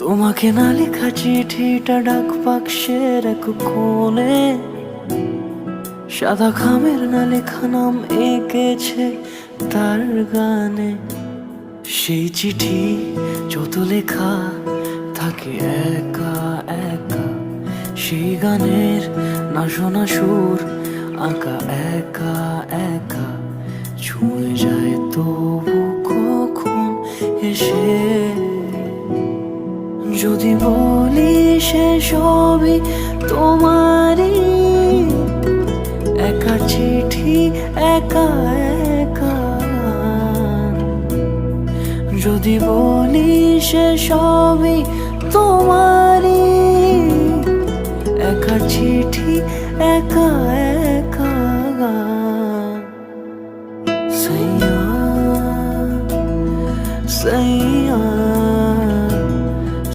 তোমাকে না লেখা চিঠিটা ডাক বাক্সের এক কোণে, সাদা খামের না লেখা নাম এঁকেছে তার গানে। সেই চিঠি যত লেখা থাকে একা একা, সেই গানের না শোনা সুর আঁকা একা একা, ছুঁয়ে যায় তবু কখন এসে। যদি বলি সে সবই তোমারই, একা চিঠি একা একা। যদি বলি সে সবই তোমারই, একা চিঠি একা